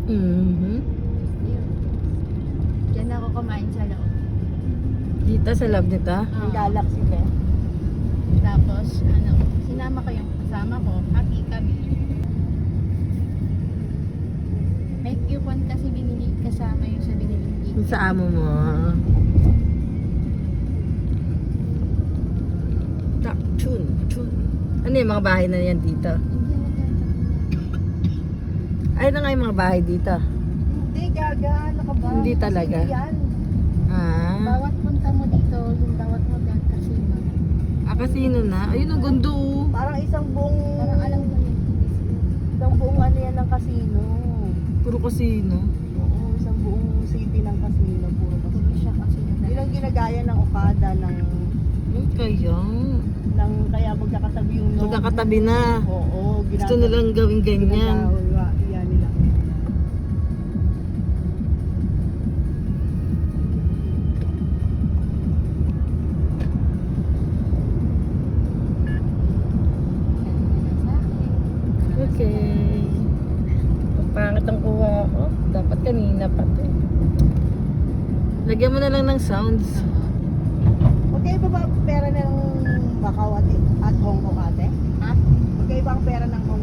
Mhm. Diyan ako kumain sa loob. Dito sa loob nito. Ang Galaxy ba? Tapos, sinama ko yung kasama ko. Happy kami. May coupon kasi binili kasama yung sa binili. Yung sa amo mo. Tak, chun, chun. Ano yung mga bahay na yan dito? Ay na nga yung mga bahay dito. Hindi, gaga. Ano ka ba? Hindi talaga. Hindi yan. Ah, Bawat punta mo dito, yung bawat mo dyan casino. casino na. Ayun ang gundo. Oh. Parang isang buong... Parang alam mo yun. Isang buong ano yan ng casino. Puro casino. Oo, isang buong city ng casino. Puro Puro casino. siya casino. Yun ang ginagaya ng Okada ng Kaya. kaya magkakatabi yung logo. Magkakatabi na. Oo, Gusto nilang gawin ganyan. Iyan nila. Okay. Pangit ang kuha ko. Dapat kanina pa to eh. Lagyan mo na lang ng sounds. Okay ba ba ang pera ng Macau at Hong Kong ate? Ha? Okay ba ang pera ng Hong